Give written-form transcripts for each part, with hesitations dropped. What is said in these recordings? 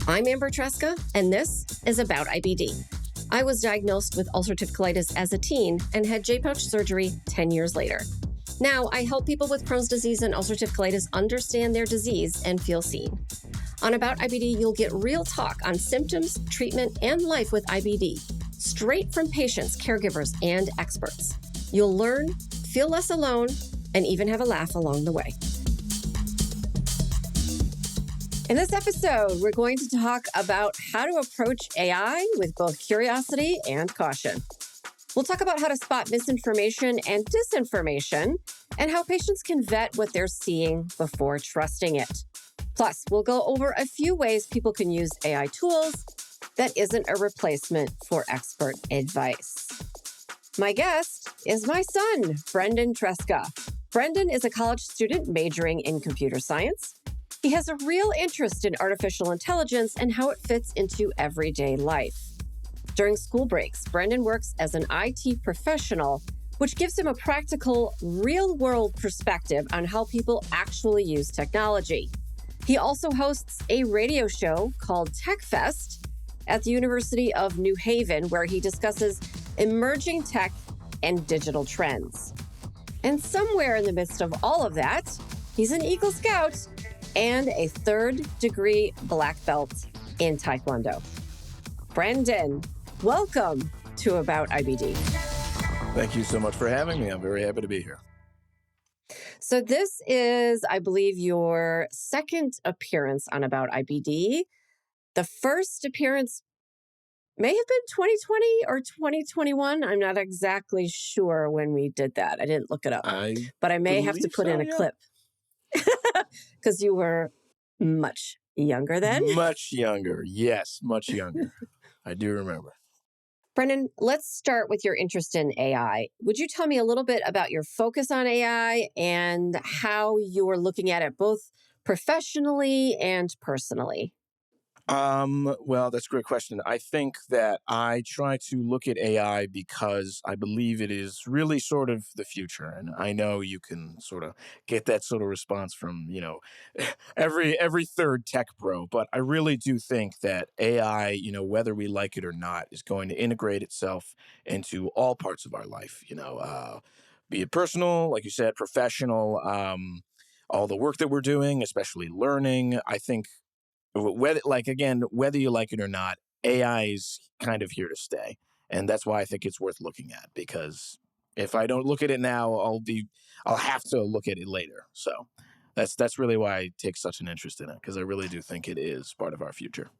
I'm Amber Tresca, and this is About IBD. I was diagnosed with ulcerative colitis as a teen and had J-pouch surgery 10 years later. Now, I help people with Crohn's disease and ulcerative colitis understand their disease and feel seen. On About IBD, you'll get real talk on symptoms, treatment, and life with IBD, straight from patients, caregivers, and experts. You'll learn, feel less alone, and even have a laugh along the way. In this episode, we're going to talk about how to approach AI with both curiosity and caution. We'll talk about how to spot misinformation and disinformation, and how patients can vet what they're seeing before trusting it. Plus, we'll go over a few ways people can use AI tools that isn't a replacement for expert advice. My guest is my son, Brenden Tresca. Brenden is a college student majoring in computer science. He has a real interest in artificial intelligence and how it fits into everyday life. During school breaks, Brenden works as an IT professional, which gives him a practical, real-world perspective on how people actually use technology. He also hosts a radio show called Tech Fest at the University of New Haven, where he discusses emerging tech and digital trends. And somewhere in the midst of all of that, he's an Eagle Scout and a third-degree black belt in Taekwondo. Brenden, welcome to About IBD. Thank you so much for having me. I'm very happy to be here. So this is, I believe, your second appearance on About IBD. The first appearance may have been 2020 or 2021. I'm not exactly sure when we did that. I didn't look it up, but I may have to put in a clip. Because you were much younger then? Much younger. Yes, much younger. I do remember. Brenden, let's start with your interest in AI. Would you tell me a little bit about your focus on AI and how you are looking at it both professionally and personally? Well, that's a great question. I think that I try to look at AI because I believe it is really sort of the future. And I know you can sort of get that sort of response from, every third tech pro. But I really do think that AI, whether we like it or not, is going to integrate itself into all parts of our life, be it personal, like you said, professional, all the work that we're doing, especially learning. I think whether you like it or not, AI is kind of here to stay. And that's why I think it's worth looking at, because if I don't look at it now, I'll have to look at it later. So that's really why I take such an interest in it, because I really do think it is part of our future.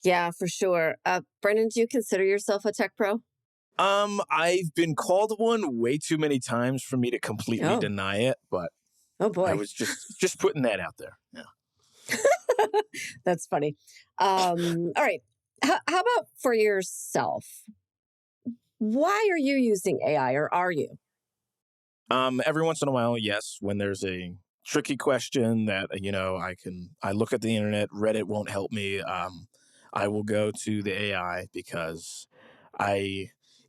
Yeah, for sure. Brenden, do you consider yourself a tech pro? I've been called one way too many times for me to completely deny it, but oh boy, I was just putting that out there. Yeah. That's funny. All right. How about for yourself? Why are you using AI, or are you? Every once in a while, yes. When there's a tricky question that, I look at the internet, Reddit won't help me. I will go to the AI because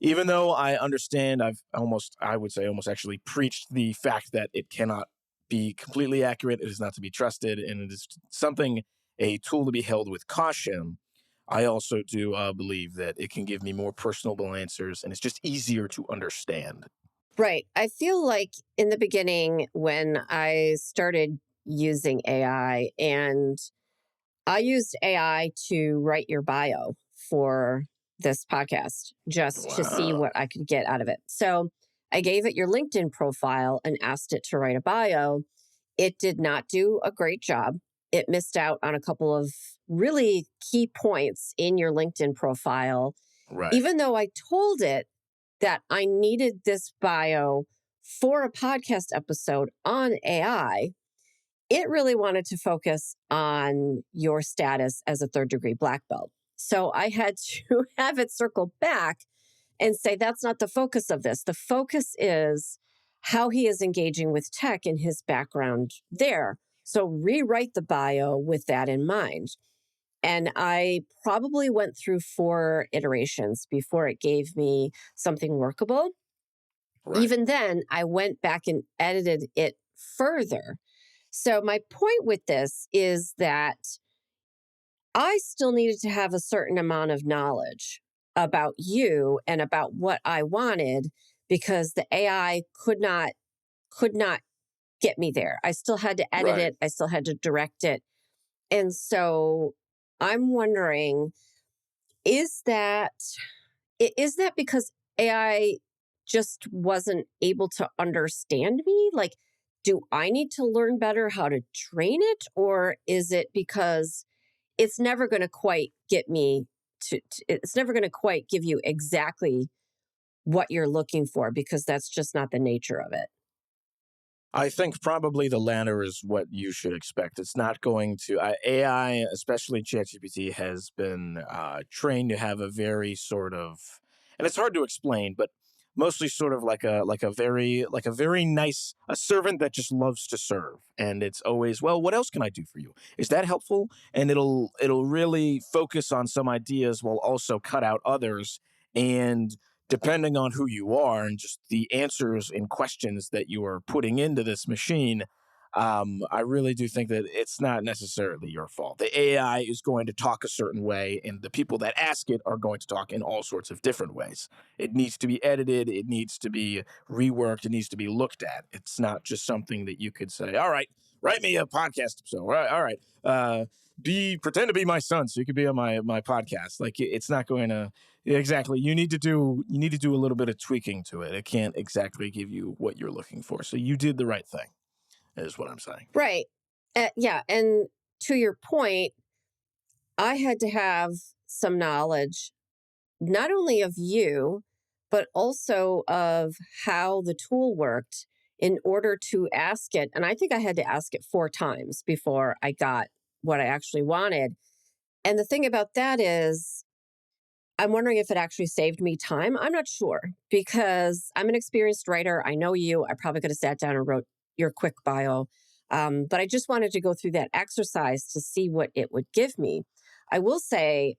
even though I understand, I would say almost actually preached the fact that it cannot be completely accurate. It is not to be trusted, and it is a tool to be held with caution. I also do believe that it can give me more personable answers, and it's just easier to understand. Right. I feel like in the beginning when I started using AI, and I used AI to write your bio for this podcast just to see what I could get out of it. So I gave it your LinkedIn profile and asked it to write a bio. It did not do a great job. It missed out on a couple of really key points in your LinkedIn profile. Right. Even though I told it that I needed this bio for a podcast episode on AI, it really wanted to focus on your status as a third-degree black belt. So I had to have it circle back and say, that's not the focus of this. The focus is how he is engaging with tech and his background there. So rewrite the bio with that in mind. And I probably went through 4 iterations before it gave me something workable. Right. Even then, I went back and edited it further. So my point with this is that I still needed to have a certain amount of knowledge about you and about what I wanted because the AI could not get me there. I still had to edit Right. it, I still had to direct it. And so I'm wondering, is that is that because AI just wasn't able to understand me? Like, do I need to learn better how to train it? Or is it because it's never going to quite get me it's never going to quite give you exactly what you're looking for because that's just not the nature of it? I think probably the latter is what you should expect. It's not going to AI, especially ChatGPT, has been trained to have a very sort of, and it's hard to explain, but mostly sort of like a very nice a servant that just loves to serve, and it's always, well, what else can I do for you? Is that helpful? And it'll really focus on some ideas while also cut out others, and depending on who you are and just the answers and questions that you are putting into this machine, I really do think that it's not necessarily your fault. The AI is going to talk a certain way, and the people that ask it are going to talk in all sorts of different ways. It needs to be edited, it needs to be reworked, it needs to be looked at. It's not just something that you could say, all right, write me a podcast episode. All right. Be pretend to be my son so you could be on my podcast. Like it's not going to. Exactly. You need to do a little bit of tweaking to it. It can't exactly give you what you're looking for. So you did the right thing, is what I'm saying. Right. Yeah. And to your point, I had to have some knowledge, not only of you, but also of how the tool worked in order to ask it. And I think I had to ask it 4 times before I got what I actually wanted. And the thing about that is, I'm wondering if it actually saved me time. I'm not sure because I'm an experienced writer. I know you. I probably could have sat down and wrote your quick bio. But I just wanted to go through that exercise to see what it would give me. I will say,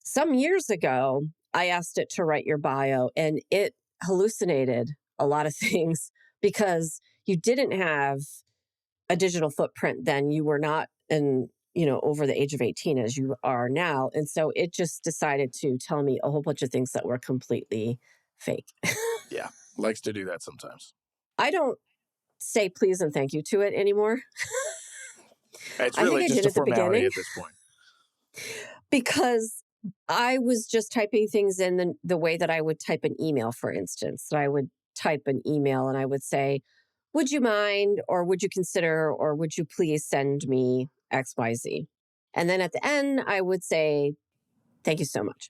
some years ago, I asked it to write your bio and it hallucinated a lot of things because you didn't have a digital footprint then. You were not over the age of 18 as you are now. And so it just decided to tell me a whole bunch of things that were completely fake. Yeah. Likes to do that sometimes. I don't say please and thank you to it anymore. It's I think really I just did a at the formality beginning at this point. because I was just typing things in the way that I would type an email, for instance. That I would type an email and I would say, would you mind, or would you consider, or would you please send me XYZ? And then at the end, I would say, thank you so much.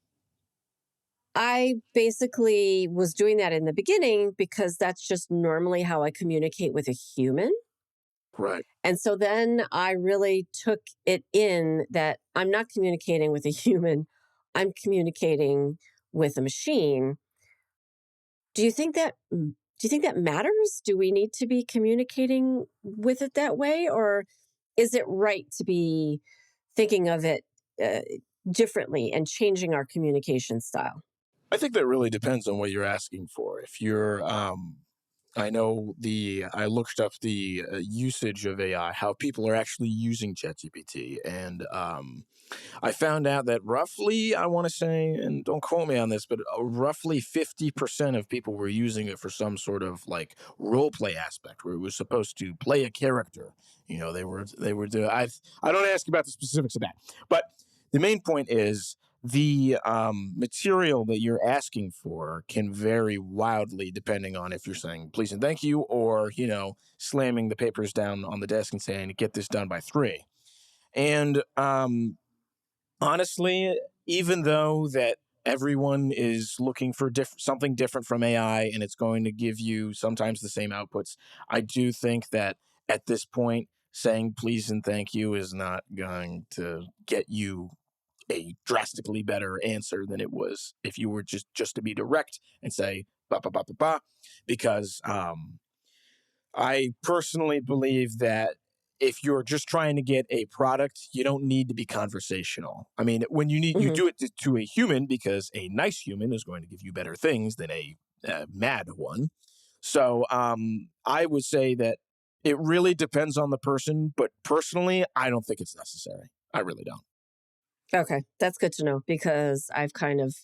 I basically was doing that in the beginning because that's just normally how I communicate with a human. Right. And so then I really took it in that I'm not communicating with a human, I'm communicating with a machine. Do you think that matters? Do we need to be communicating with it that way, or is it right to be thinking of it uh, differently and changing our communication style? I think that really depends on what you're asking for. If you're, I looked up the usage of AI, how people are actually using ChatGPT, and I found out that roughly, I want to say, and don't quote me on this, but roughly 50% of people were using it for some sort of like role play aspect where it was supposed to play a character. They were doing, I don't ask about the specifics of that, but the main point is the material that you're asking for can vary wildly depending on if you're saying please and thank you, or, slamming the papers down on the desk and saying get this done by 3. And honestly, even though that everyone is looking for something different from AI and it's going to give you sometimes the same outputs, I do think that at this point, saying please and thank you is not going to get you a drastically better answer than it was if you were just to be direct and say ba ba ba ba ba, because I personally believe that if you're just trying to get a product, you don't need to be conversational. I mean, when you Hmm. do it to a human, because a nice human is going to give you better things than a mad one. So I would say that it really depends on the person, but personally, I don't think it's necessary. I really don't. Okay, that's good to know because I've kind of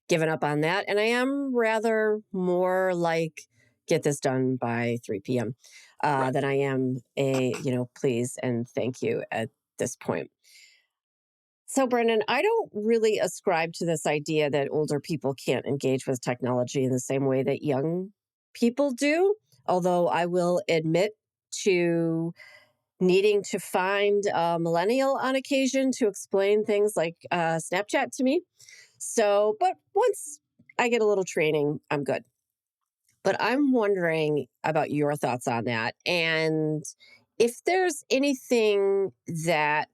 given up on that. And I am rather more like, get this done by 3 p.m. Right. Than I am please and thank you at this point. So, Brendan, I don't really ascribe to this idea that older people can't engage with technology in the same way that young people do. Although I will admit to needing to find a millennial on occasion to explain things like Snapchat to me. So, but once I get a little training, I'm good. But I'm wondering about your thoughts on that. And if there's anything that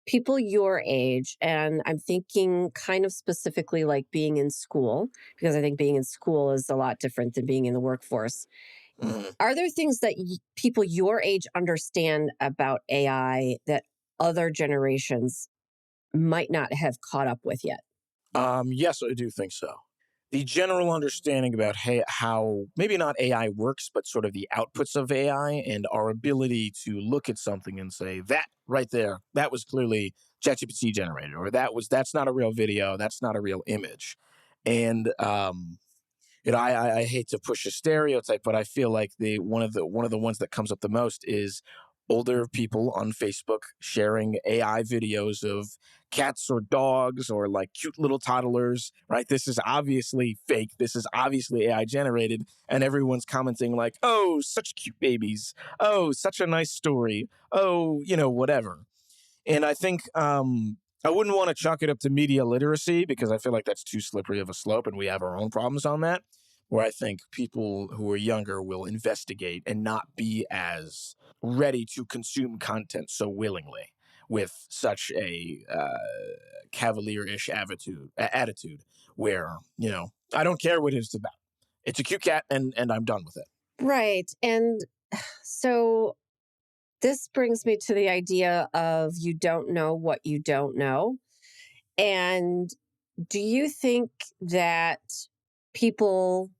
people your age, and I'm thinking kind of specifically like being in school, because I think being in school is a lot different than being in the workforce. Mhm. Are there things that people your age understand about AI that other generations might not have caught up with yet? Yes, I do think so. The general understanding about how maybe not AI works, but sort of the outputs of AI and our ability to look at something and say that right there, that was clearly ChatGPT generated, or that's not a real video, that's not a real image, and I hate to push a stereotype, but I feel like the one of the ones that comes up the most is older people on Facebook sharing AI videos of cats or dogs or like cute little toddlers, right? This is obviously fake. This is obviously AI generated. And everyone's commenting, like, oh, such cute babies. Oh, such a nice story. Oh, whatever. And I think I wouldn't want to chalk it up to media literacy because I feel like that's too slippery of a slope and we have our own problems on that. Where I think people who are younger will investigate and not be as ready to consume content so willingly with such a cavalier-ish attitude where, I don't care what it's about. It's a cute cat and I'm done with it. Right. And so this brings me to the idea of you don't know what you don't know. And do you think that people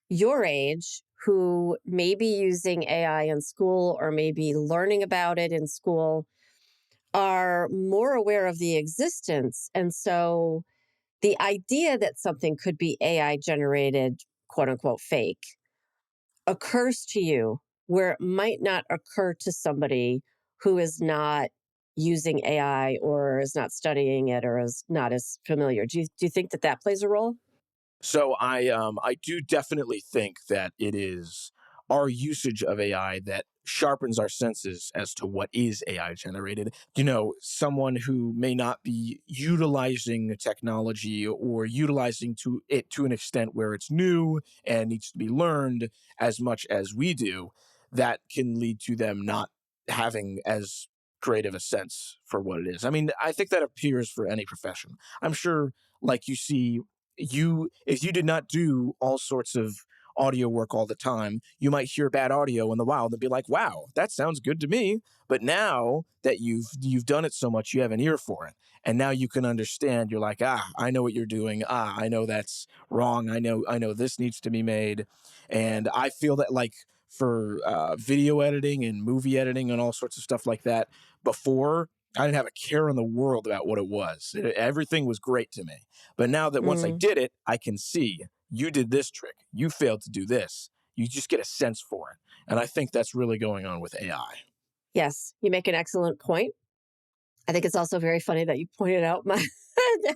your age who may be using AI in school or maybe learning about it in school are more aware of the existence? And so the idea that something could be AI generated, quote unquote, fake occurs to you where it might not occur to somebody who is not using AI or is not studying it or is not as familiar. Do you think that that plays a role? So I do definitely think that it is our usage of AI that sharpens our senses as to what is AI generated. Someone who may not be utilizing technology or utilizing to an extent where it's new and needs to be learned as much as we do, that can lead to them not having as great of a sense for what it is. I mean, I think that appears for any profession. I'm sure like you see if you did not do all sorts of audio work all the time, you might hear bad audio in the wild and be like, "Wow, that sounds good to me." But now that you've done it so much, you have an ear for it, and now you can understand. You're like, "Ah, I know what you're doing. Ah, I know that's wrong. I know this needs to be made," and I feel that like for video editing and movie editing and all sorts of stuff like that. Before, I didn't have a care in the world about what it was. Everything was great to me. But now that once I Mm, did it, I can see you did this trick. You failed to do this. You just get a sense for it. And I think that's really going on with AI. yes, you make an excellent point. I think it's also very funny that you pointed out my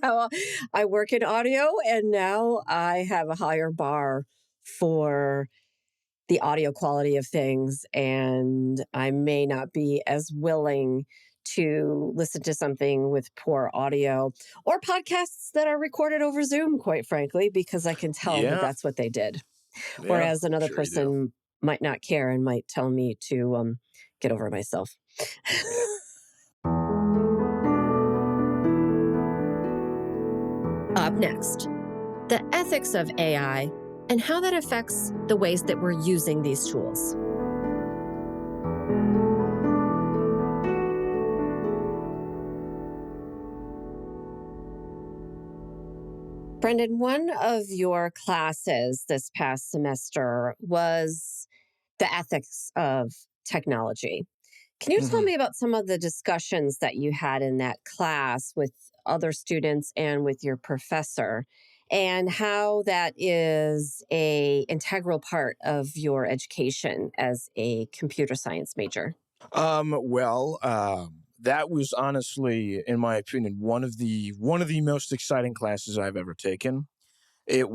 how I work in audio and now I have a higher bar for the audio quality of things. And I may not be as willing to listen to something with poor audio or podcasts that are recorded over Zoom, quite frankly, because I can tell that Yeah, that's what they did. yeah, Whereas I'm another sure you do. person might not care and might tell me to get over myself. Yeah. Up next, the ethics of AI and how that affects the ways that we're using these tools. Brendan, one of your classes this past semester was the ethics of technology. Can you tell Mhm. me about some of the discussions that you had in that class with other students and with your professor, and how that is a integral part of your education as a computer science major? That was honestly, in my opinion, one of the most exciting classes I've ever taken. It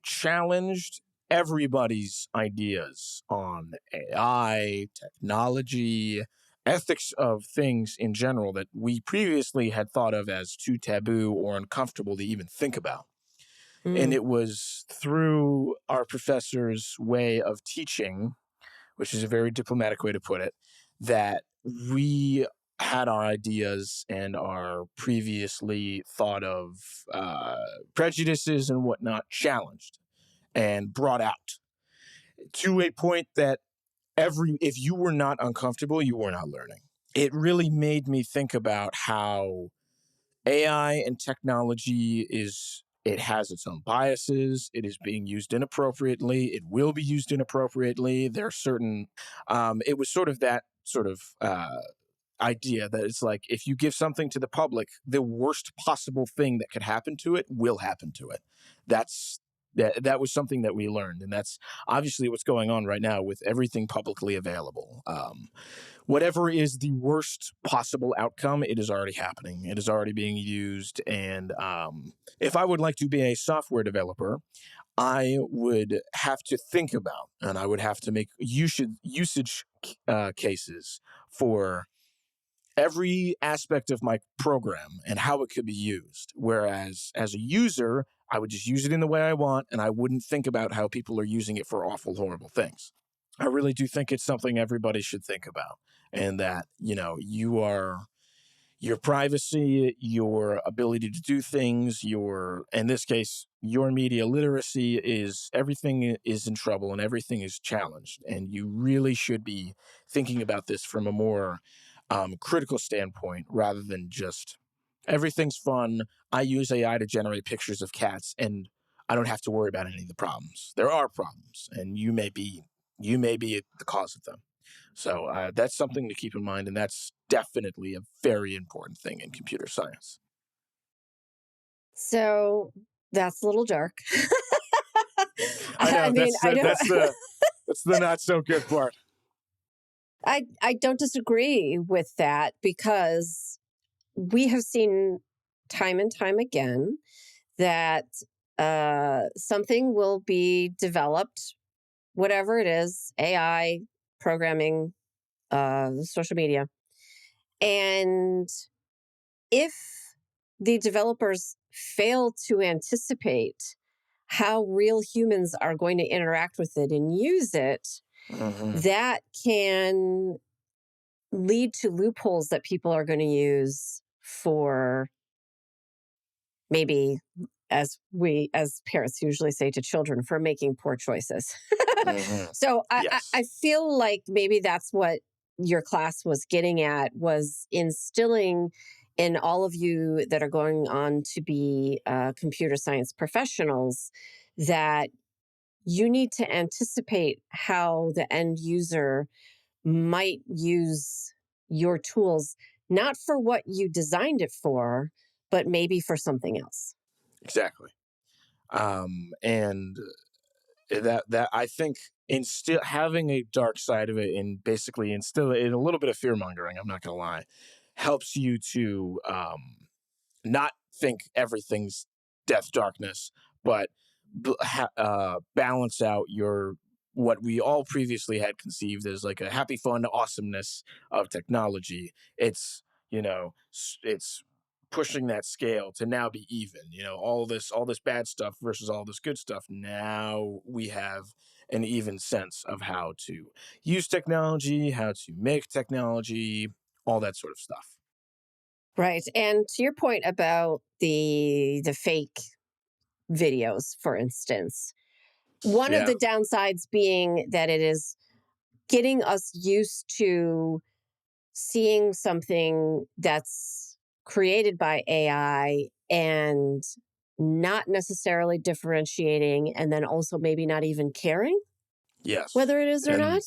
challenged everybody's ideas on AI, technology, ethics of things in general that we previously had thought of as too taboo or uncomfortable to even think about. And Mm. it was through our professor's way of teaching, which is a very diplomatic way to put it, that we had our ideas and our previously thought of uh, prejudices and whatnot challenged and brought out to a point that if you were not uncomfortable, you were not learning. It really made me think about how AI and technology it has its own biases. It is being used inappropriately. It will be used inappropriately. There are certain. It was sort of that sort of idea that it's like if you give something to the public, the worst possible thing that could happen to it will happen to it. That's that was something that we learned, and that's obviously what's going on right now with everything publicly available. Whatever is the worst possible outcome, it is already happening. It is already being used. And if I would like to be a software developer, I would have to think about and I would have to make usage cases for every aspect of my program and how it could be used. Whereas as a user, I would just use it in the way I want and I wouldn't think about how people are using it for awful, horrible things. I really do think it's something everybody should think about. And that, your privacy, your ability to do things, in this case, your media literacy is everything is in trouble and everything is challenged. And you really should be thinking about this from a more critical standpoint rather than just everything's fun. I use AI to generate pictures of cats and I don't have to worry about any of the problems. There are problems and you may be the cause of them. So that's something to keep in mind, and that's definitely a very important thing in computer science. So that's a little dark. I I know mean, that's I the don't. that's the not so good part. I don't disagree with that because we have seen time and time again that something will be developed, whatever it is, AI, programming, social media. And if the developers fail to anticipate how real humans are going to interact with it and use it, Hmm. that can lead to loopholes that people are going to use for maybe, as we as parents usually say to children, for making poor choices. Hmm. So I Yes. feel like maybe that's what your class was getting at, was instilling in all of you that are going on to be computer science professionals that you need to anticipate how the end user might use your tools, not for what you designed it for, but maybe for something else. Exactly. And that I think instill having a dark side of it and basically instill it in a little bit of fear mongering. I'm not gonna lie, helps you to not think everything's death darkness, but balance out your what we all previously had conceived as like a happy fun awesomeness of technology. It's it's pushing that scale to now be even. All this bad stuff versus all this good stuff. Now we have an even sense of how to use technology, how to make technology, all that sort of stuff. Right. And to your point about the fake videos, for instance, one of Yeah. the downsides being that it is getting us used to seeing something that's created by AI and not necessarily differentiating, and then also maybe not even caring Yes. whether it is or And not.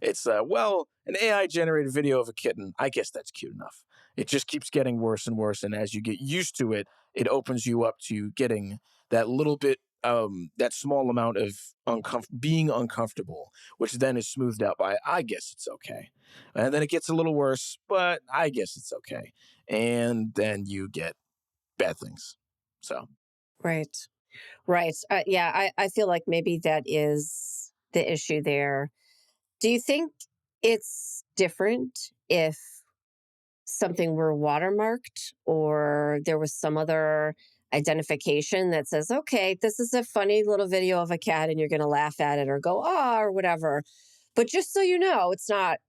It's, an AI generated video of a kitten. I guess that's cute enough. It just keeps getting worse and worse. And as you get used to it, it opens you up to getting that little bit, that small amount of being uncomfortable, which then is smoothed out by, I guess it's okay. And then it gets a little worse, but I guess it's okay. And then you get bad things. So, Right. Right. Yeah, I feel like maybe that is the issue there. Do you think it's different if something were watermarked or there was some other identification that says, okay, this is a funny little video of a cat and you're going to laugh at it or go, ah, or whatever. But just so you know, it's not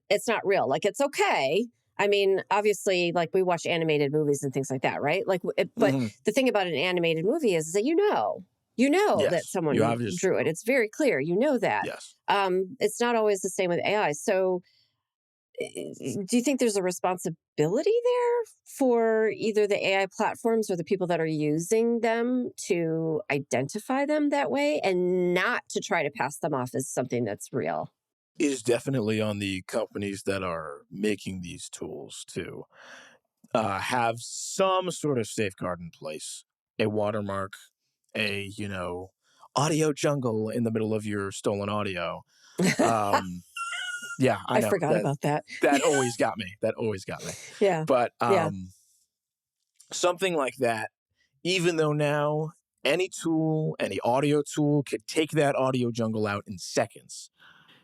real. Like it's okay. I mean, obviously, like we watch animated movies and things like that, right? But mhm, the thing about an animated movie is that you know that yes, you someone obviously drew it. know. It's very clear. You know that. Yes. It's not always the same with AI. So do you think there's a responsibility there for either the AI platforms or the people that are using them to identify them that way and not to try to pass them off as something that's real? It is definitely on the companies that are making these tools to have some sort of safeguard in place, a watermark, a audio jungle in the middle of your stolen audio. Um, yeah, I I know forgot that about that. that always got me. That always got me. Yeah. But Yeah. something like that, even though now any tool, any audio tool could take that audio jungle out in seconds.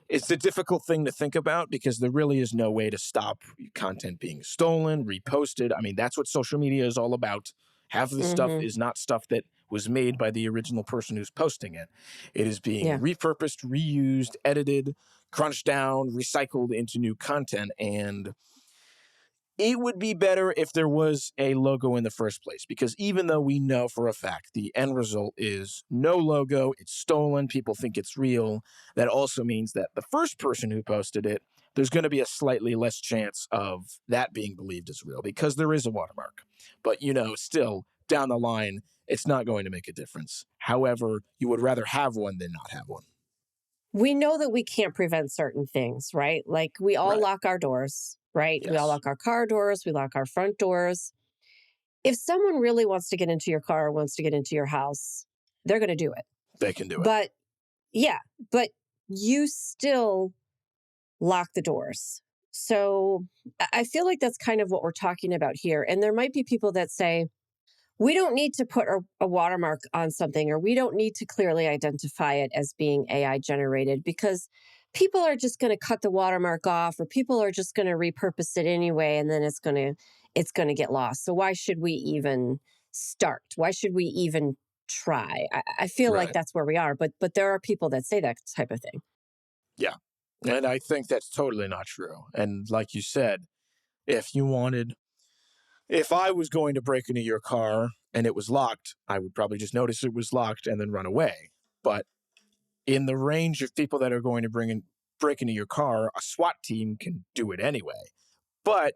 It's a difficult thing to think about because there really is no way to stop content being stolen, reposted. I mean, that's what social media is all about. Half of the stuff Hmm. is not stuff that was made by the original person who's posting it. It is being Yeah. repurposed, reused, edited, crunched down, recycled into new content. And it would be better if there was a logo in the first place, because even though we know for a fact the end result is no logo, it's stolen, people think it's real, that also means that the first person who posted it, there's going to be a slightly less chance of that being believed as real because there is a watermark. But still, down the line, it's not going to make a difference. However, you would rather have one than not have one. We know that we can't prevent certain things, right? Like we all Right. lock our doors, right? We all Yes. lock our car doors, we lock our front doors. If someone really wants to get into your car, wants to get into your house, they're going to do it. They can do it. But yeah, but you still lock the doors. So I feel like that's kind of what we're talking about here. And there might be people that say, we don't need to put a watermark on something, or we don't need to clearly identify it as being AI generated because people are just going to cut the watermark off, or people are just going to repurpose it anyway, and then it's going to get lost. So why should we even start? Why should we even try? I feel like Right. that's where we are, but there are people that say that type of thing. Yeah. And I think that's totally not true. And like you said, if you wanted, if I was going to break into your car and it was locked, I would probably just notice it was locked and then run away. But in the range of people that are going to break into your car, a SWAT team can do it anyway. But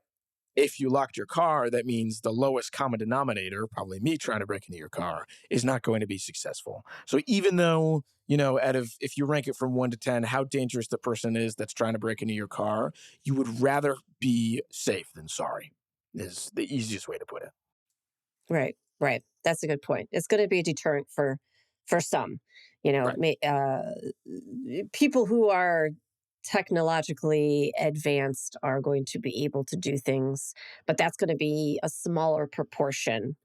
if you locked your car, that means the lowest common denominator, probably me trying to break into your car, is not going to be successful. So even though, out of if you rank it from 1 to 10, how dangerous the person is that's trying to break into your car, you would rather be safe than sorry, is the easiest way to put it. Right, right. That's a good point. It's going to be a deterrent for some, Right. people who are technologically advanced are going to be able to do things, but that's going to be a smaller proportion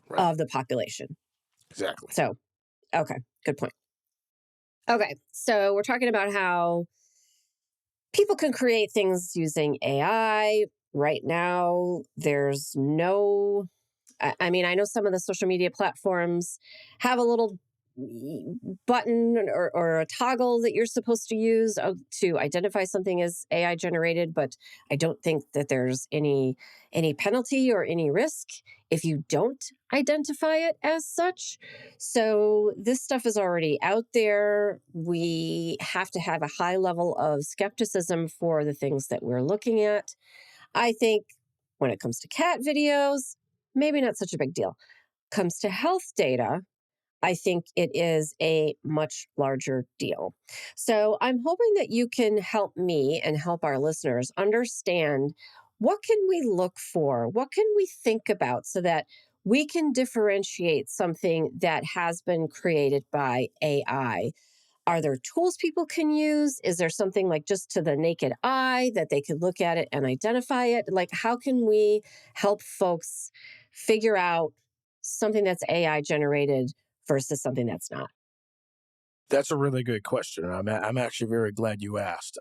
Right. of the population. Exactly. So, okay, good point. Okay, so we're talking about how people can create things using AI. Right now, there's no I mean, I know some of the social media platforms have a little button or a toggle that you're supposed to use to identify something as AI generated, but I don't think that there's any penalty or any risk if you don't identify it as such. So this stuff is already out there. We have to have a high level of skepticism for the things that we're looking at. I think when it comes to cat videos, maybe not such a big deal. Comes to health data, I think it is a much larger deal. So I'm hoping that you can help me and help our listeners understand what can we look for? What can we think about so that we can differentiate something that has been created by AI? Are there tools people can use? Is there something like just to the naked eye that they could look at it and identify it? Like, how can we help folks figure out something that's AI generated versus something that's not? That's a really good question. I'm actually very glad you asked.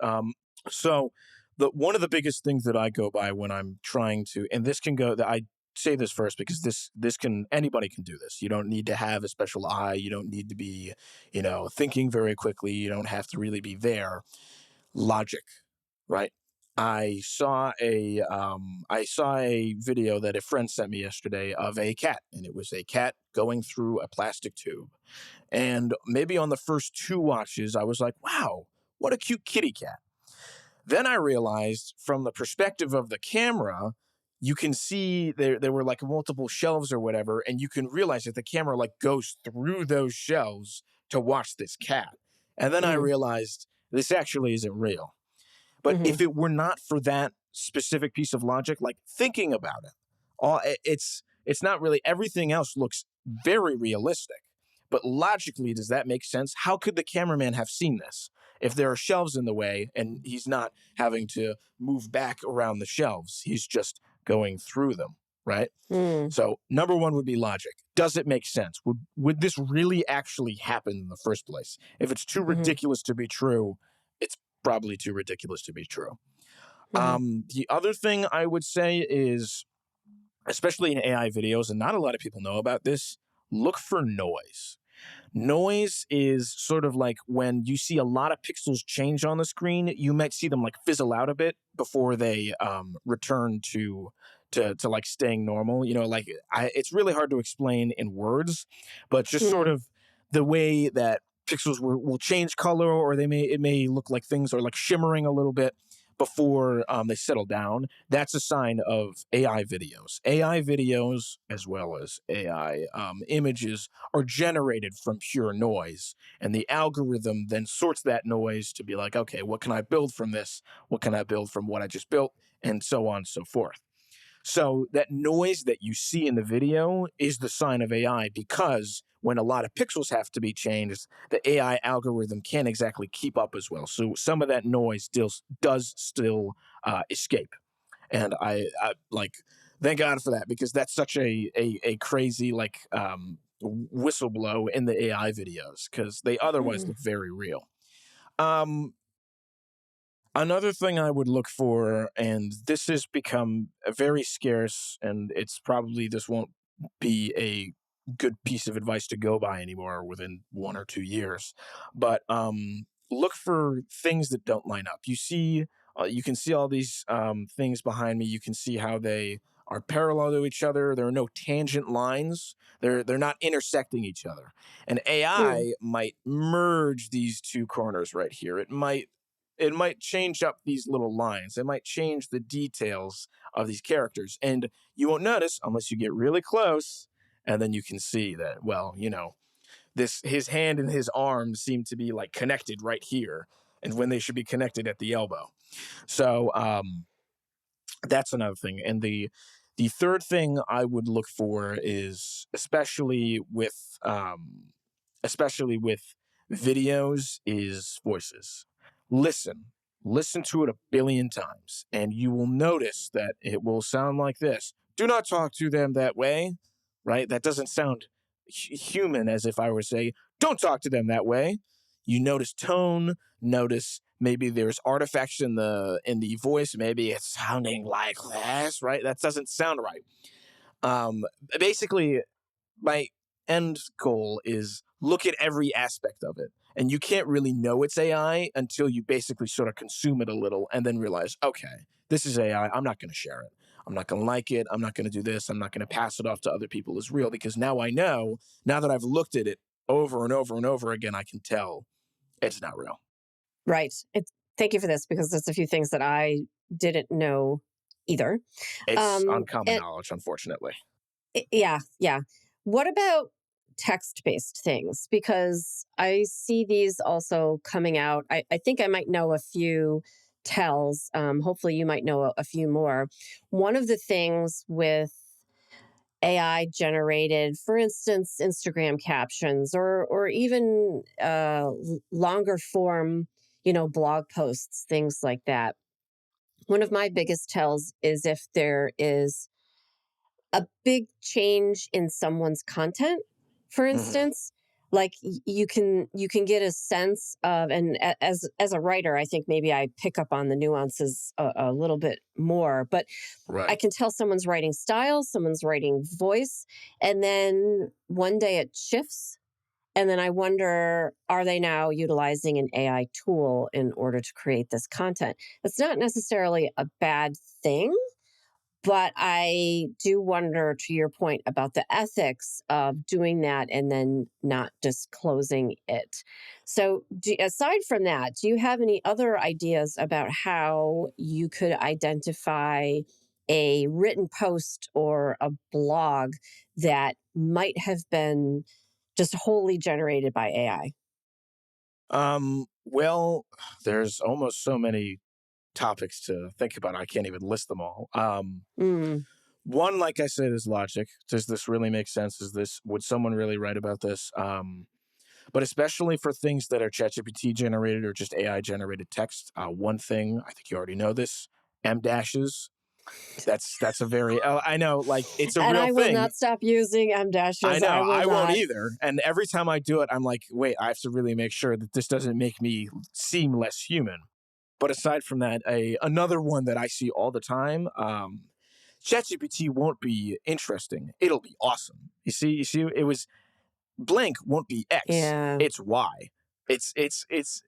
So the one of the biggest things that I go by when I'm trying to, and this can go that I say this first because this can anybody can do this. You don't need to have a special eye. You don't need to be, thinking very quickly. You don't have to really be there. Logic, right? I saw a video that a friend sent me yesterday of a cat, and it was a cat going through a plastic tube. And maybe on the first two watches, I was like, wow, what a cute kitty cat. Then I realized from the perspective of the camera, you can see there were like multiple shelves or whatever, and you can realize that the camera like goes through those shelves to watch this cat. And then I Mm, realized this actually isn't real. But hmm if it were not for that specific piece of logic, like thinking about it, it's not really everything else looks very realistic. But logically, does that make sense? How could the cameraman have seen this if there are shelves in the way and he's not having to move back around the shelves? He's just going through them, right? mm, So number one would be logic. Does it make sense? Would this really actually happen in the first place? If it's too hmm ridiculous to be true, it's probably too ridiculous to be true. hmm The other thing I would say is, especially in AI videos, and not a lot of people know about this, look for noise. Noise is sort of like when you see a lot of pixels change on the screen, you might see them like fizzle out a bit before they return to like staying normal. It's really hard to explain in words, but just sort mm, of the way that pixels will change color, or it may look like things are like shimmering a little bit before they settle down. That's a sign of AI videos. AI videos, as well as AI images, are generated from pure noise. And the algorithm then sorts that noise to be like, okay, what can I build from this? What can I build from what I just built? And so on and so forth. So that noise that you see in the video is the sign of AI, because when a lot of pixels have to be changed, the AI algorithm can't exactly keep up as well. So some of that noise does still escape. And I like, thank God for that, because that's such a crazy like whistle blow in the AI videos, because they otherwise mm, look very real. Um, Another thing I would look for, and this has become very scarce, and it's probably this won't be a good piece of advice to go by anymore within 1 or 2 years, but look for things that don't line up. You can see all these things behind me. You can see how they are parallel to each other. There are no tangent lines. They're not intersecting each other. And mm. AI might merge these two corners right here. It might change up these little lines. It might change the details of these characters. And you won't notice unless you get really close. And then you can see that, well, this his hand and his arm seem to be like connected right here, and when they should be connected at the elbow. So that's another thing. And the third thing I would look for is, especially with videos, is voices. Listen, listen to it a billion times, and you will notice that it will sound like this. Do not talk to them that way, right? That doesn't sound human, as if I were to say, don't talk to them that way. You notice tone, notice maybe there's artifacts in the voice, maybe it's sounding like this, right? That doesn't sound right. Um, Basically, my end goal is look at every aspect of it. And you can't really know it's AI until you basically sort of consume it a little and then realize, okay, this is AI. I'm not going to share it. I'm not going to like it. I'm not going to do this. I'm not going to pass it off to other people as real, because now I know, now that I've looked at it over and over and over again, I can tell it's not real. Right. Thank you for this because there's a few things that I didn't know either. It's uncommon And knowledge, unfortunately. yeah, yeah. What about text-based things because I see these also coming out. I think I might know a few tells. Hopefully, you might know a few more. One of the things with AI generated, for instance, Instagram captions or even longer form, blog posts, things like that. One of my biggest tells is if there is a big change in someone's content, for Hmm. instance, like you can get a sense of, and as a writer, I think maybe I pick up on the nuances a little bit more, but I Right. can tell someone's writing style, someone's writing voice, and then one day it shifts. And then I wonder, are they now utilizing an AI tool in order to create this content? It's not necessarily a bad thing, but I do wonder, to your point about the ethics of doing that and then not disclosing it. So, aside from that, do you have any other ideas about how you could identify a written post or a blog that might have been just wholly generated by AI? Well, there's almost so many topics to think about. I can't even list them all. Mm. One, like I said, is logic. Does this really make sense? Would someone really write about this? But especially for things that are ChatGPT generated or just AI generated text, one thing, I think you already know this, M dashes. That's a very, I know, like it's a And real I will thing. not stop using M I dashes. I know, will I won't not. either. And every time I do it, I'm like, wait, I have to really make sure that this doesn't make me seem less human. But aside from that, another one that I see all the time, ChatGPT won't be interesting. It'll be awesome. You see, it was blank won't be X. Yeah. It's Y.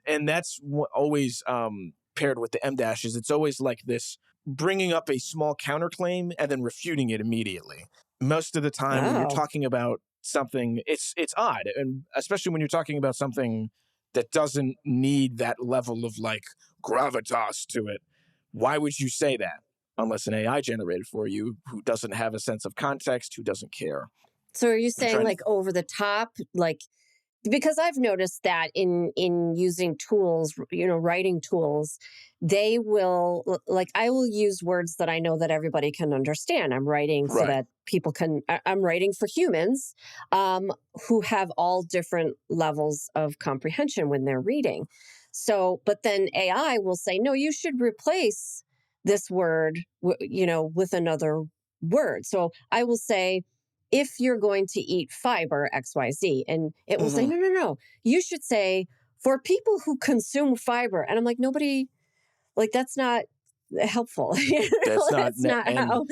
And that's what always paired with the M dashes. It's always like this bringing up a small counterclaim and then refuting it immediately. Most of the time, when you're Oh. talking about something, it's odd, and especially when you're talking about something that doesn't need that level of like gravitas to it. Why would you say that? Unless an AI generated for you who doesn't have a sense of context, who doesn't care. So are you I'm saying trying to. like over the top, like because I've noticed that in using tools, writing tools, they will like I will use words that I know that everybody can understand. I'm writing so Right. that people can. I'm writing for humans um, who have all different levels of comprehension when they're reading. So, but then AI will say, no, you should replace this word, with another word. So I will say if you're going to eat fiber, XYZ. And it will say, Hmm. no, no, no. You should say, for people who consume fiber. And I'm like, nobody, like, that's not helpful. That's not, That's not and how.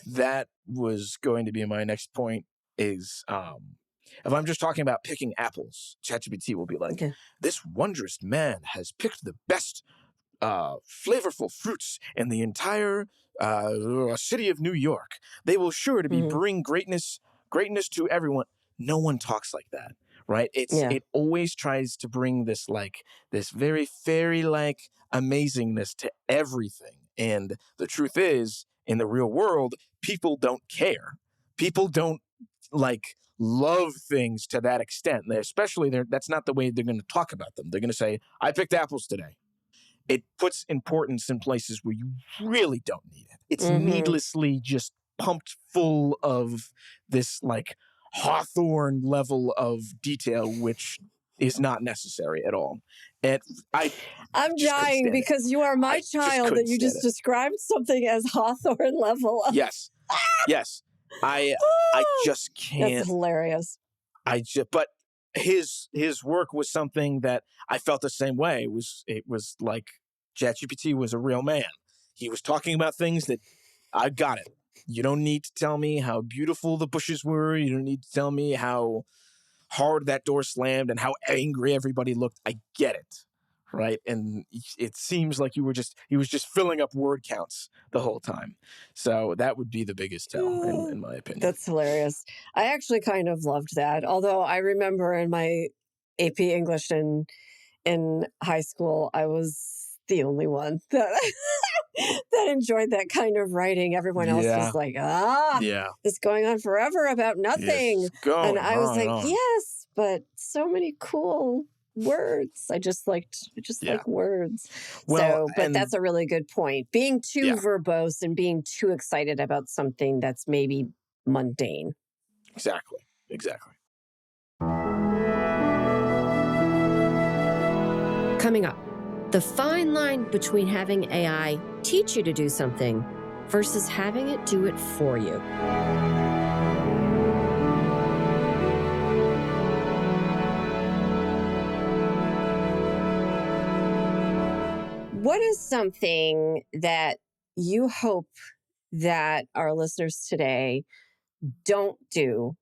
that was going to be my next point. Is if I'm just talking about picking apples, ChatGPT will be like, Okay. "This wondrous man has picked the best flavorful fruits in the entire city of New York. They will sure to be Hmm. bring greatness to everyone." No one talks like that, right? Yeah. It always tries to bring this very fairy like amazingness to everything. And the truth is, in the real world, people don't care. People don't like love things to that extent. Especially, that's not the way they're going to talk about them. They're going to say, "I picked apples today." It puts importance in places where you really don't need it. It's Hmm. needlessly just pumped full of this like Hawthorne level of detail, which is not necessary at all. And I I'm just couldn't dying stand it. because you are my I just child that couldn't you stand just it. described something as Hawthorne level of. Yes, yes. I just That's can't. hilarious. But his work was something that I felt the same way. It was like ChatGPT was a real man. He was talking about things that I got it. You don't need to tell me how beautiful the bushes were. You don't need to tell me how hard that door slammed and how angry everybody looked. I get it. Right. And it seems like he was just filling up word counts the whole time. So that would be the biggest tell, in my opinion. That's hilarious. I actually kind of loved that. Although I remember in my AP English in high school, I was the only one that that enjoyed that kind of writing. Everyone else was Yeah. like, Yeah. this is going on forever about Yes. nothing. And Going I was on and like, on. yes, but so many cool words. I just Yeah. like words. Well, So, but and that's a really good point. Being too yeah, verbose and being too excited about something that's maybe mundane. exactly. Exactly. Coming up, the fine line between having AI teach you to do something versus having it do it for you. What is something that you hope that our listeners today don't do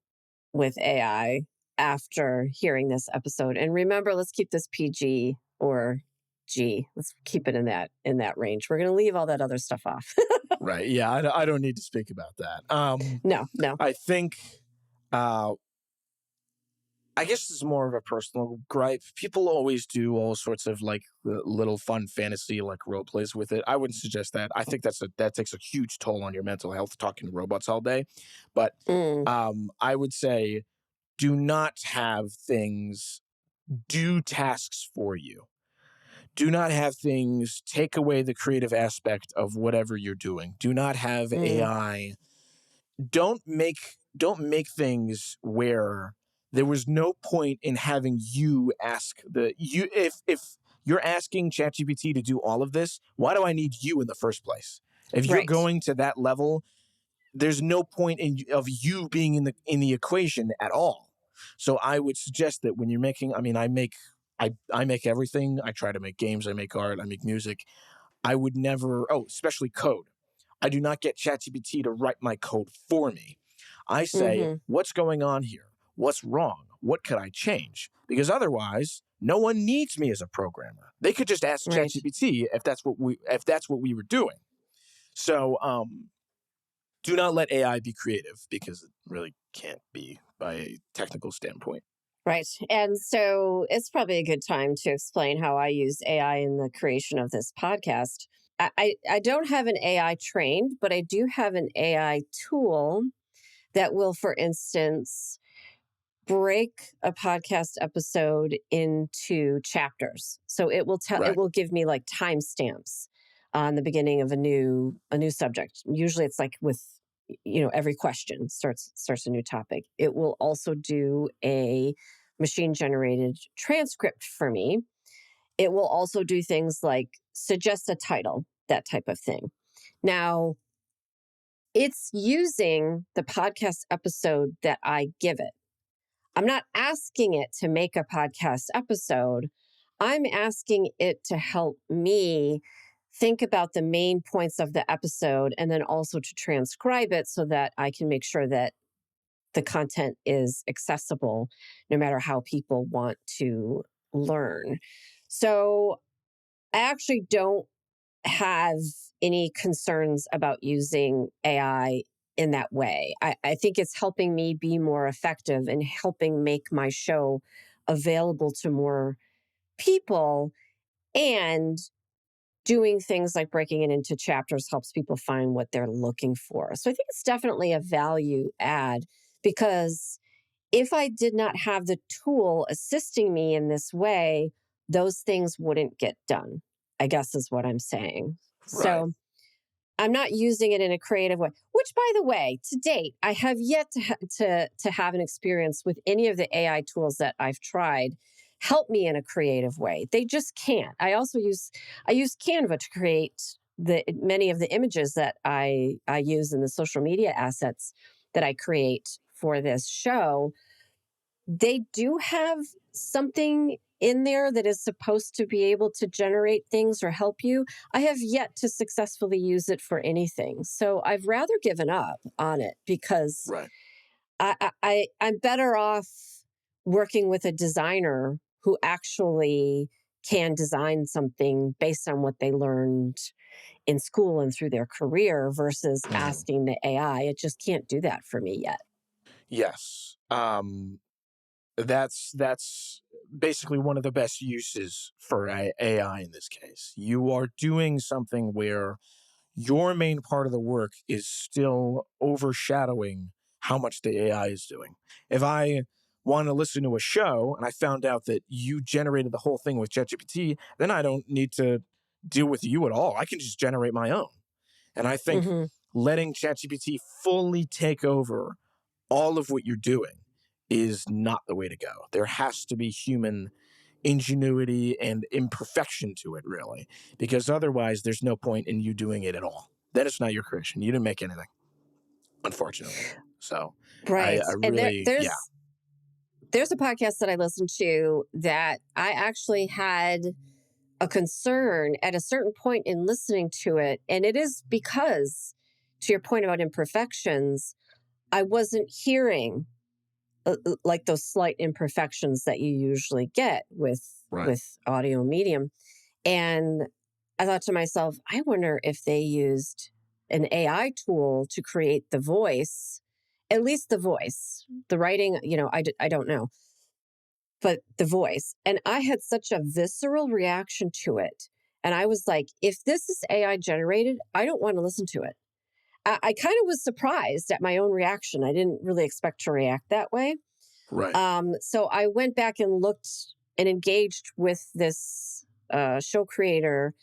with AI after hearing this episode? And remember, let's keep this PG or G. Let's keep it in that range. We're going to leave all that other stuff off. Right. Yeah. I don't need to speak about that. No, no. I think, uh, I guess this is more of a personal gripe. People always do all sorts of like little fun fantasy like role plays with it. I wouldn't suggest that. I think that takes a huge toll on your mental health talking to robots all day. But Mm, I would say do not have things do tasks for you. Do not have things take away the creative aspect of whatever you're doing. Do not have mm, AI. Don't make things where there was no point in having you ask the you if you're asking ChatGPT to do all of this, why do I need you in the first place? If you're right. going to that level, there's no point of you being in the equation at all. So I would suggest that when you're making, I mean, I make everything. I try to make games. I make art. I make music. I would never. Oh, especially code. I do not get ChatGPT to write my code for me. I say, Mm-hmm. what's going on here? What's wrong? What could I change? Because otherwise, no one needs me as a programmer. They could just ask Right. ChatGPT if that's what we were doing. So do not let AI be creative because it really can't be by a technical standpoint. Right. And so it's probably a good time to explain how I use AI in the creation of this podcast. I don't have an AI trained, but I do have an AI tool that will, for instance, break a podcast episode into chapters. So it Right. will give me like timestamps on the beginning of a new subject. Usually it's like with every question starts a new topic. It will also do a machine generated transcript for me. It will also do things like suggest a title, that type of thing. Now, it's using the podcast episode that I give it. I'm not asking it to make a podcast episode. I'm asking it to help me think about the main points of the episode and then also to transcribe it so that I can make sure that the content is accessible no matter how people want to learn. So I actually don't have any concerns about using AI in that way. I think it's helping me be more effective and helping make my show available to more people. And doing things like breaking it into chapters helps people find what they're looking for. So I think it's definitely a value add because if I did not have the tool assisting me in this way, those things wouldn't get done, I guess is what I'm saying. Right. So I'm not using it in a creative way, which by the way, to date, I have yet to have an experience with any of the AI tools that I've tried help me in a creative way. They just can't. I use Canva to create the many of the images that I use in the social media assets that I create for this show. They do have something in there that is supposed to be able to generate things or help you. I have yet to successfully use it for anything. So I've rather given up on it because Right. I'm better off working with a designer who actually can design something based on what they learned in school and through their career versus Mhm. asking the AI. It just can't do that for me yet. Yes. That's basically one of the best uses for AI in this case. You are doing something where your main part of the work is still overshadowing how much the AI is doing. If I want to listen to a show and I found out that you generated the whole thing with ChatGPT, then I don't need to deal with you at all. I can just generate my own. And I think Hmm. letting ChatGPT fully take over all of what you're doing is not the way to go. There has to be human ingenuity and imperfection to it, really, because otherwise there's no point in you doing it at all. Then it's not your creation. You didn't make anything, unfortunately. So Right. I And really, yeah, there's a podcast that I listened to that I actually had a concern at a certain point in listening to it. And it is because, to your point about imperfections, I wasn't hearing like those slight imperfections that you usually get right, with audio medium. And I thought to myself, I wonder if they used an AI tool to create the voice, at least the voice, the writing, I don't know, but the voice. And I had such a visceral reaction to it. And I was like, if this is AI generated, I don't want to listen to it. I kind of was surprised at my own reaction. I didn't really expect to react that way. right, So I went back and looked and engaged with this show creator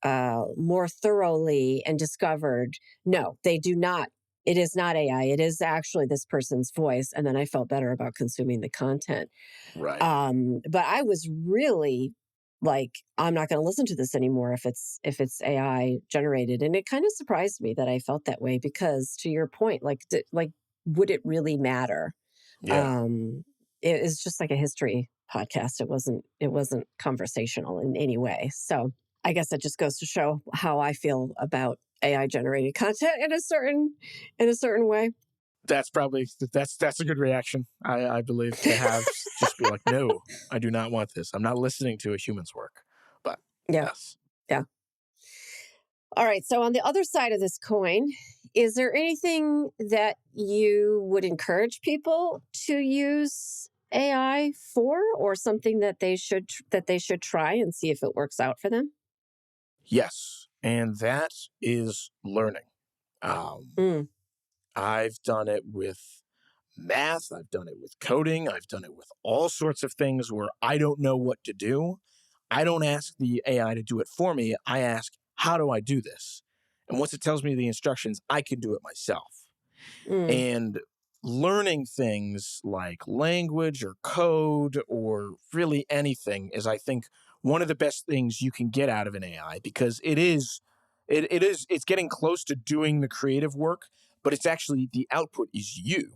more thoroughly and discovered no, they do not. It is not AI. It is actually this person's voice. And then I felt better about consuming the content. right. But I was really like, I'm not going to listen to this anymore if it's AI generated. And it kind of surprised me that I felt that way because, to your point, like would it really matter? Yeah. Um, it is just like a history podcast. It wasn't conversational in any way. So I guess that just goes to show how I feel about AI generated content in a certain way. That's probably that's a good reaction. I believe to have just be like, no, I do not want this. I'm not listening to a human's work. But Yeah. yes, Yeah. All right. So on the other side of this coin, is there anything that you would encourage people to use AI for, or something that they should try and see if it works out for them? yes, and that is learning. Um, Mm, I've done it with math. I've done it with coding. I've done it with all sorts of things where I don't know what to do. I don't ask the AI to do it for me. I ask, how do I do this? And once it tells me the instructions, I can do it myself. mm, And learning things like language or code or really anything is, I think, one of the best things you can get out of an AI because it's getting close to doing the creative work, but it's actually the output is you,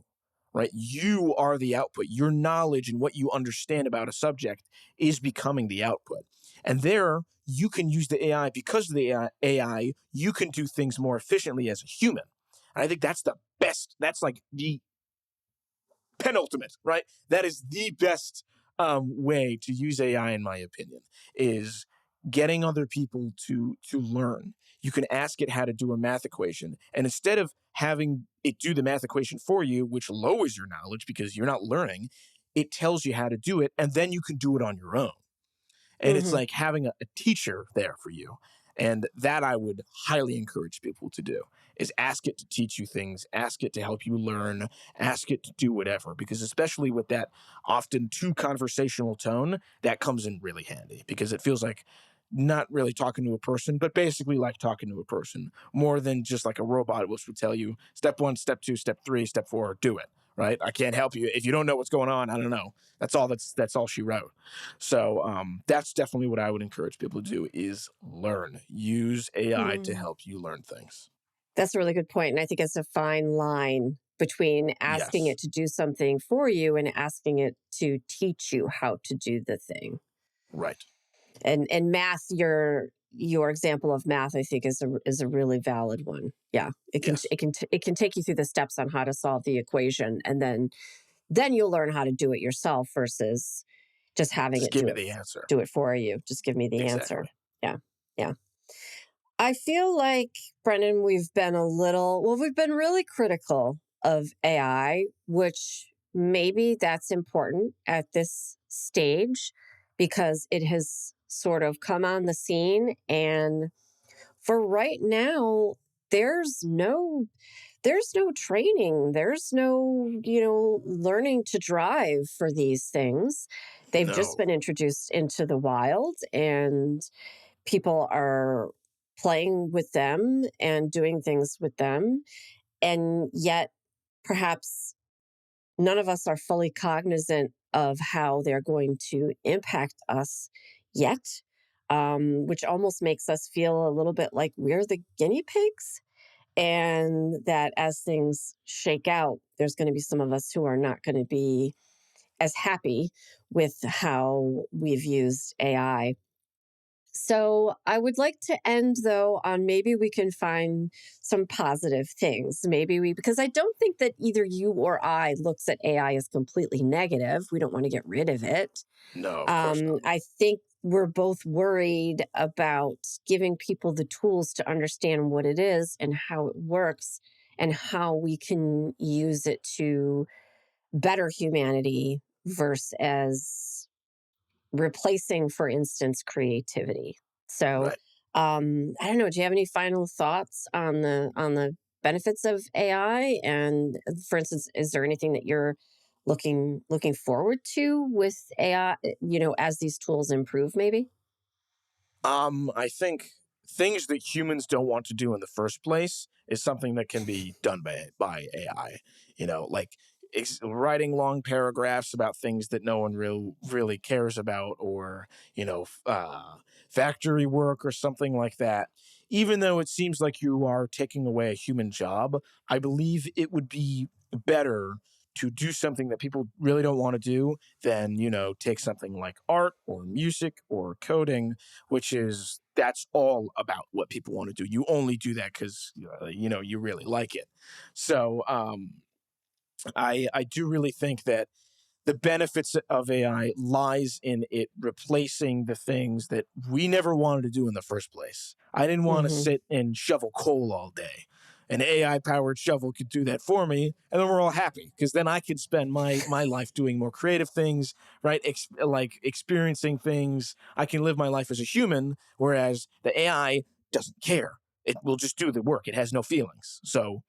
right? You are the output. Your knowledge and what you understand about a subject is becoming the output. And there you can use the AI because of the AI, you can do things more efficiently as a human. And I think that's the best. That's like the penultimate, right? That is the best way to use AI, in my opinion, is getting other people to learn. You can ask it how to do a math equation, and instead of having it do the math equation for you, which lowers your knowledge because you're not learning, it tells you how to do it, and then you can do it on your own. And it's hmm like having a teacher there for you. And that I would highly encourage people to do is ask it to teach you things, ask it to help you learn, ask it to do whatever. Because especially with that often too conversational tone, that comes in really handy because it feels like not really talking to a person, but basically like talking to a person more than just like a robot, which would tell you step one, step two, step three, step four, do it. Right? I can't help you if you don't know what's going on. I don't know. That's all she wrote. So that's definitely what I would encourage people to do is learn. Use AI to mm. help you learn things. That's a really good point. And I think it's a fine line between asking Yes. it to do something for you and asking it to teach you how to do the thing. Right. And math, your example of math, I think is a really valid one. Yeah, Yes. it can take you through the steps on how to solve the equation, and then you'll learn how to do it yourself versus just having Just it give me the answer. do it for you. Just give me the answer. Exactly. Yeah, yeah. I feel like, Brendan, we've been really critical of AI, which maybe that's important at this stage because it has sort of come on the scene. And for right now, there's no training. There's no, learning to drive for these things. They've just No. been introduced into the wild, and people are playing with them and doing things with them. And yet, perhaps none of us are fully cognizant of how they're going to impact us yet, which almost makes us feel a little bit like we're the guinea pigs. And that as things shake out, there's going to be some of us who are not going to be as happy with how we've used AI. So I would like to end, though, on maybe we can find some positive things. Because I don't think that either you or I looks at AI as completely negative. We don't want to get rid of it. No, of course not. I think we're both worried about giving people the tools to understand what it is and how it works and how we can use it to better humanity versus replacing, for instance, creativity. So, Right. I don't know. Do you have any final thoughts on the benefits of AI? And for instance, is there anything that you're looking forward to with AI? As these tools improve, maybe. I think things that humans don't want to do in the first place is something that can be done by AI. Like writing long paragraphs about things that no one really cares about, or factory work or something like that. Even though it seems like you are taking away a human job, I believe it would be better to do something that people really don't want to do than take something like art or music or coding, which is that's all about what people want to do. You only do that because you really like it. So I do really think that the benefits of AI lies in it replacing the things that we never wanted to do in the first place. I didn't want to Hmm. sit and shovel coal all day. An AI powered shovel could do that for me, and then we're all happy because then I could spend my life doing more creative things, right? Like experiencing things. I can live my life as a human, whereas the AI doesn't care. It will just do the work. It has no feelings. So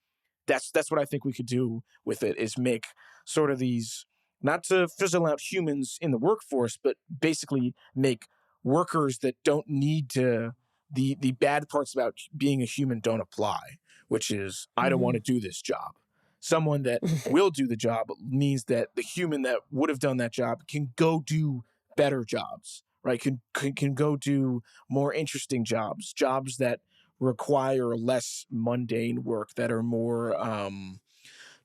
that's what I think we could do with it, is make sort of these, not to fizzle out humans in the workforce, but basically make workers that don't need to, the bad parts about being a human don't apply, which is I don't want to Hmm. do this job. Someone that will do the job means that the human that would have done that job can go do better jobs, right? Can go do more interesting jobs that require less mundane work, that are more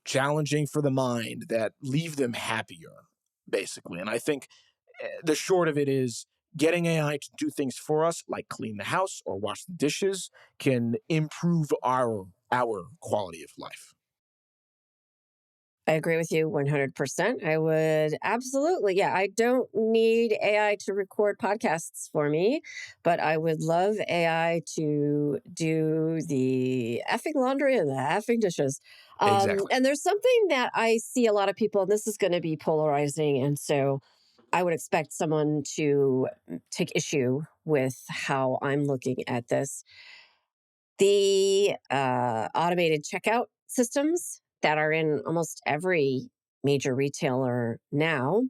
challenging for the mind, that leave them happier, basically. And I think the short of it is getting AI to do things for us, like clean the house or wash the dishes, can improve our quality of life. I agree with you 100%. I would absolutely. Yeah, I don't need AI to record podcasts for me, but I would love AI to do the effing laundry and the effing dishes. Exactly. And there's something that I see a lot of people, and this is going to be polarizing. And so I would expect someone to take issue with how I'm looking at this. The automated checkout systems that are in almost every major retailer now,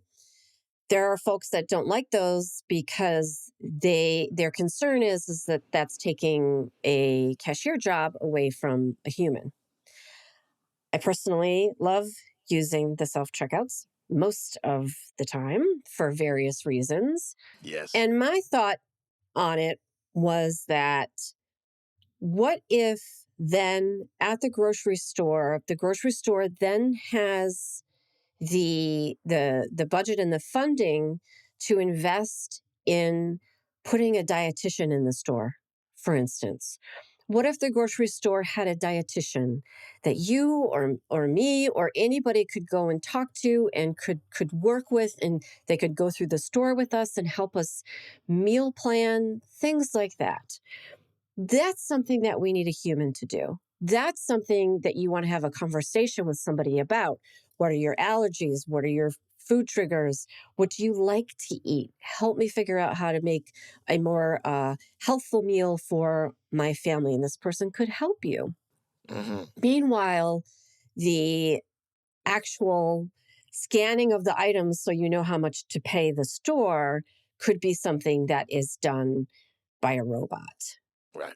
there are folks that don't like those because their concern is that that's taking a cashier job away from a human. I personally love using the self checkouts most of the time for various reasons. Yes. And my thought on it was that, what if then at the grocery store then has the budget and the funding to invest in putting a dietitian in the store, for instance? What if the grocery store had a dietitian that you or me or anybody could go and talk to and could work with, and they could go through the store with us and help us meal plan, things like that? That's something that we need a human to do. That's something that you want to have a conversation with somebody about. What are your allergies? What are your food triggers. What do you like to eat? Help me figure out how to make a more healthful meal for my family. And this person could help you. Mm-hmm. Meanwhile, the actual scanning of the items so you know how much to pay the store could be something that is done by a robot. Right.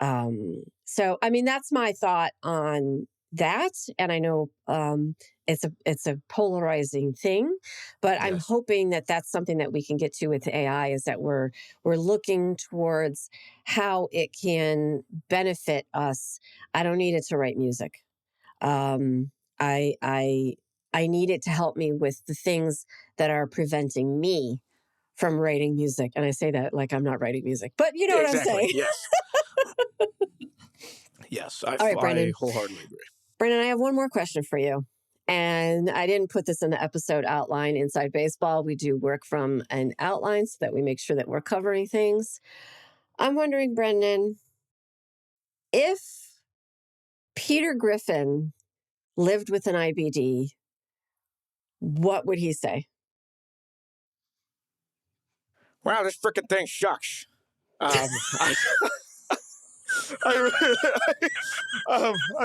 So, I mean, that's my thought on that. And I know it's a polarizing thing, but I'm Yes. hoping that that's something that we can get to with AI, is that we're looking towards how it can benefit us. I don't need it to write music. Um, I need it to help me with the things that are preventing me from writing music. And I say that like I'm not writing music, but you know Yeah, what I'm exactly. saying. Yes. Yes. All right, I Brenden. wholeheartedly agree. Brenden, I have one more question for you. And I didn't put this in the episode outline inside baseball. We do work from an outline so that we make sure that we're covering things. I'm wondering, Brenden, if Peter Griffin lived with an IBD, what would he say? Wow, this freaking thing shucks.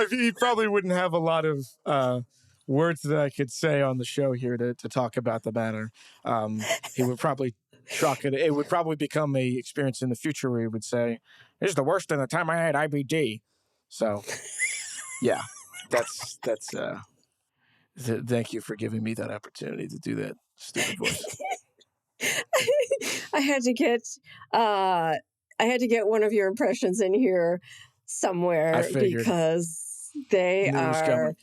He probably wouldn't have a lot of words that I could say on the show here to talk about the matter. He would probably chalk it. It would probably become a experience in the future where he would say, "This is the worst in the time I had IBD." So, yeah, that's. Thank you for giving me that opportunity to do that stupid voice. I had to get one of your impressions in here I somewhere figured. because they Knew it was are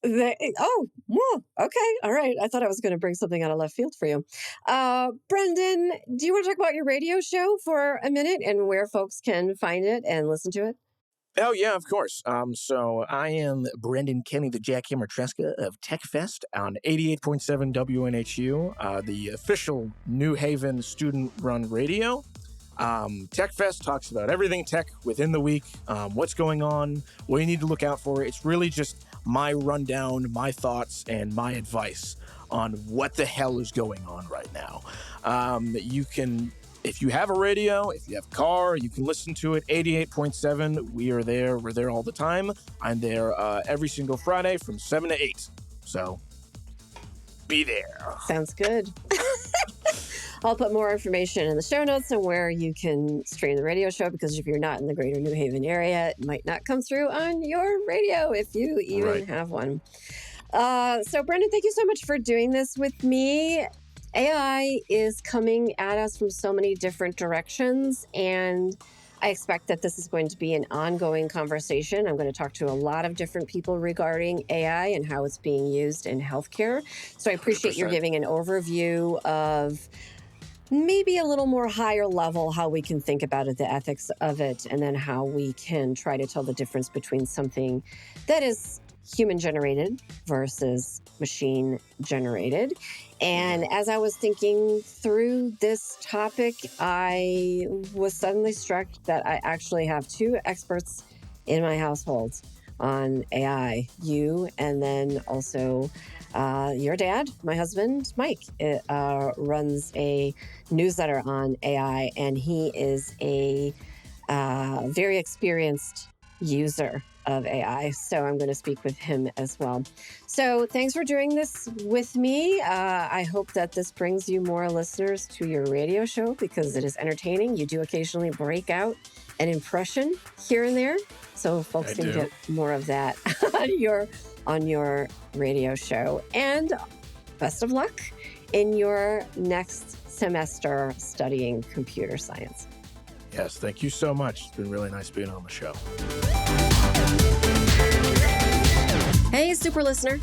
they oh well, okay, all right. I thought I was going to bring something out of left field for you. Brenden, do you want to talk about your radio show for a minute and where folks can find it and listen to it? Oh, yeah, of course. So I am Brenden Kenny, the Jackhammer Tresca of TechFest on 88.7 WNHU, the official New Haven student-run radio. TechFest talks about everything tech within the week, what's going on, what you need to look out for. It's really just my rundown, my thoughts, and my advice on what the hell is going on right now. You can... If you have a radio, if you have a car, you can listen to it. 88.7, we are there. We're there all the time. I'm there every single Friday from 7 to 8. So be there. Sounds good. I'll put more information in the show notes on where you can stream the radio show, because if you're not in the greater New Haven area, it might not come through on your radio if you even have one. So, Brenden, thank you so much for doing this with me. AI is coming at us from so many different directions, and I expect that this is going to be an ongoing conversation. I'm going to talk to a lot of different people regarding AI and how it's being used in healthcare. So I appreciate 100%. You're giving an overview of maybe a little more higher level how we can think about it, the ethics of it, and then how we can try to tell the difference between something that is human-generated versus machine-generated. And as I was thinking through this topic, I was suddenly struck that I actually have two experts in my household on AI. You, and then also your dad, my husband, Mike, runs a newsletter on AI, and he is a very experienced user of AI. So I'm going to speak with him as well. So thanks for doing this with me. I hope that this brings you more listeners to your radio show, because it is entertaining. You do occasionally break out an impression here and there, so folks can get more of that on your radio show. And best of luck in your next semester studying computer science. Yes, thank you so much. It's been really nice being on the show. Hey, super listener.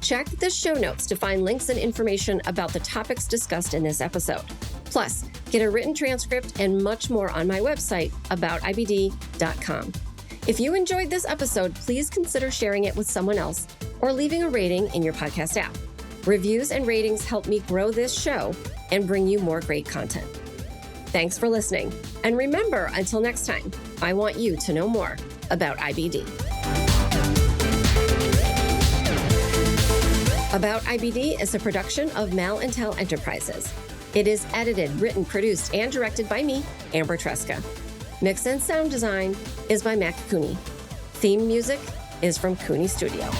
Check the show notes to find links and information about the topics discussed in this episode. Plus, get a written transcript and much more on my website, aboutibd.com. If you enjoyed this episode, please consider sharing it with someone else or leaving a rating in your podcast app. Reviews and ratings help me grow this show and bring you more great content. Thanks for listening. And remember, until next time, I want you to know more about IBD. About IBD is a production of Mal and Tel Enterprises. It is edited, written, produced, and directed by me, Amber Tresca. Mix and sound design is by Mac Cooney. Theme music is from Cooney Studio.